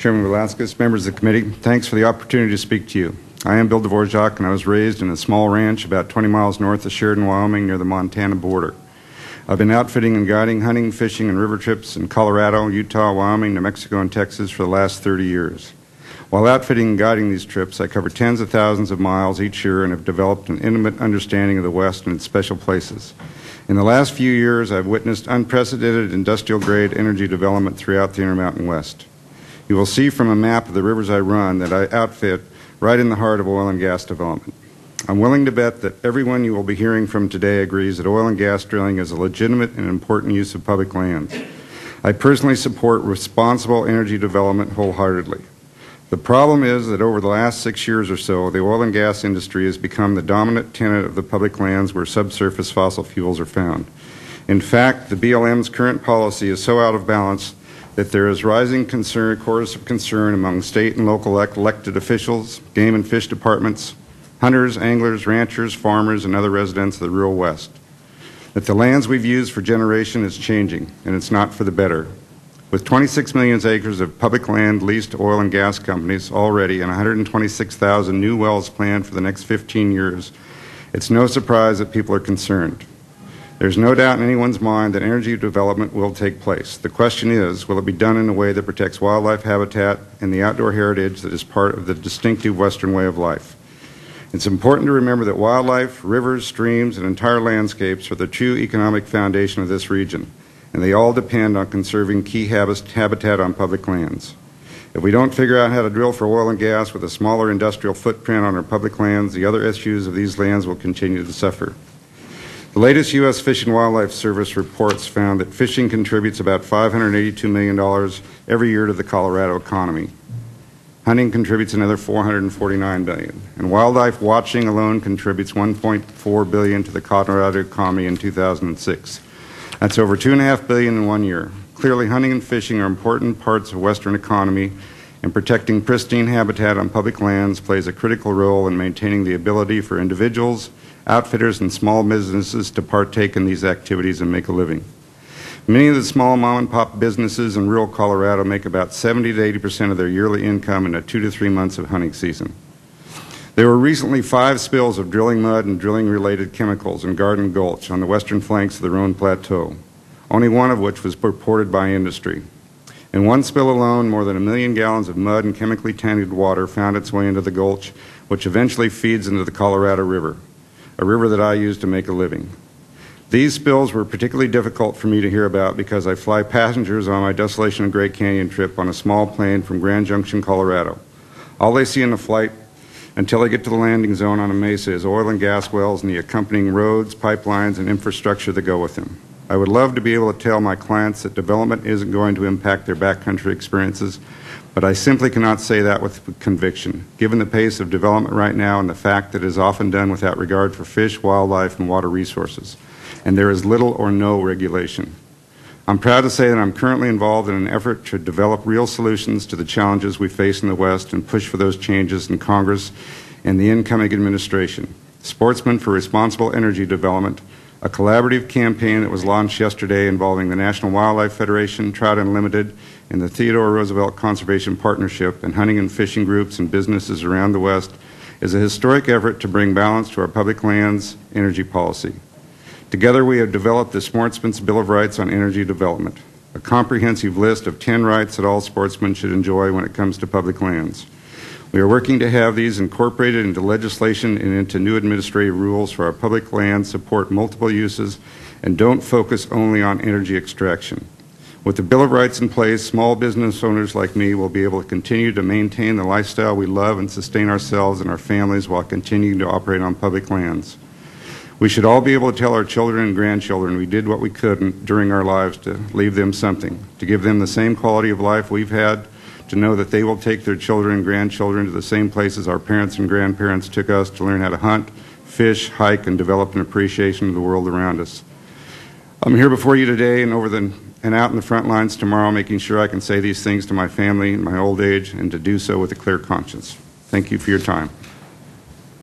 Chairman Velasquez, members of the committee, thanks for the opportunity to speak to you. I am Bill Dvorak, and I was raised in a small ranch about 20 miles north of Sheridan, Wyoming, near the Montana border. I've been outfitting and guiding hunting, fishing, and river trips in Colorado, Utah, Wyoming, New Mexico, and Texas for the last 30 years. While outfitting and guiding these trips, I cover tens of thousands of miles each year and have developed an intimate understanding of the West and its special places. In the last few years, I've witnessed unprecedented industrial-grade energy development throughout the Intermountain West. You will see from a map of the rivers I run that I outfit right in the heart of oil and gas development. I'm willing to bet that everyone you will be hearing from today agrees that oil and gas drilling is a legitimate and important use of public lands. I personally support responsible energy development wholeheartedly. The problem is that over the last 6 years or so, the oil and gas industry has become the dominant tenant of the public lands where subsurface fossil fuels are found. In fact, the BLM's current policy is so out of balance that there is rising chorus of concern among state and local elected officials, game and fish departments, hunters, anglers, ranchers, farmers, and other residents of the rural West, that the lands we've used for generations is changing, and it's not for the better. With 26 million acres of public land leased to oil and gas companies already and 126,000 new wells planned for the next 15 years, it's no surprise that people are concerned. There's no doubt in anyone's mind that energy development will take place. The question is, will it be done in a way that protects wildlife habitat and the outdoor heritage that is part of the distinctive Western way of life? It's important to remember that wildlife, rivers, streams, and entire landscapes are the true economic foundation of this region, and they all depend on conserving key habitat on public lands. If we don't figure out how to drill for oil and gas with a smaller industrial footprint on our public lands, the other issues of these lands will continue to suffer. The latest U.S. Fish and Wildlife Service reports found that fishing contributes about $582 million every year to the Colorado economy. Hunting contributes another $449 billion, and wildlife watching alone contributes $1.4 billion to the Colorado economy in 2006. That's over $2.5 billion in 1 year. Clearly, hunting and fishing are important parts of Western economy, and protecting pristine habitat on public lands plays a critical role in maintaining the ability for individuals, outfitters, and small businesses to partake in these activities and make a living. Many of the small mom-and-pop businesses in rural Colorado make about 70 to 80% of their yearly income in the 2 to 3 months of hunting season. There were recently 5 spills of drilling mud and drilling-related chemicals in Garden Gulch on the western flanks of the Roan Plateau, only one of which was reported by industry. In one spill alone, more than 1 million gallons of mud and chemically tainted water found its way into the gulch, which eventually feeds into the Colorado River, a river that I use to make a living. These spills were particularly difficult for me to hear about because I fly passengers on my Desolation and Great Canyon trip on a small plane from Grand Junction, Colorado. All they see in the flight until they get to the landing zone on a mesa is oil and gas wells and the accompanying roads, pipelines, and infrastructure that go with them. I would love to be able to tell my clients that development isn't going to impact their backcountry experiences, but I simply cannot say that with conviction, given the pace of development right now and the fact that it is often done without regard for fish, wildlife, and water resources, and there is little or no regulation. I'm proud to say that I'm currently involved in an effort to develop real solutions to the challenges we face in the West and push for those changes in Congress and the incoming administration. Sportsmen for Responsible Energy Development, a collaborative campaign that was launched yesterday involving the National Wildlife Federation, Trout Unlimited, and the Theodore Roosevelt Conservation Partnership, and hunting and fishing groups and businesses around the West, is a historic effort to bring balance to our public lands energy policy. Together we have developed the Sportsman's Bill of Rights on Energy Development, a comprehensive list of 10 rights that all sportsmen should enjoy when it comes to public lands. We are working to have these incorporated into legislation and into new administrative rules for our public lands, support multiple uses, and don't focus only on energy extraction. With the Bill of Rights in place, small business owners like me will be able to continue to maintain the lifestyle we love and sustain ourselves and our families while continuing to operate on public lands. We should all be able to tell our children and grandchildren we did what we could during our lives to leave them something, to give them the same quality of life we've had, to know that they will take their children and grandchildren to the same places our parents and grandparents took us to learn how to hunt, fish, hike, and develop an appreciation of the world around us. I'm here before you today and out in the front lines tomorrow, making sure I can say these things to my family in my old age and to do so with a clear conscience. Thank you for your time.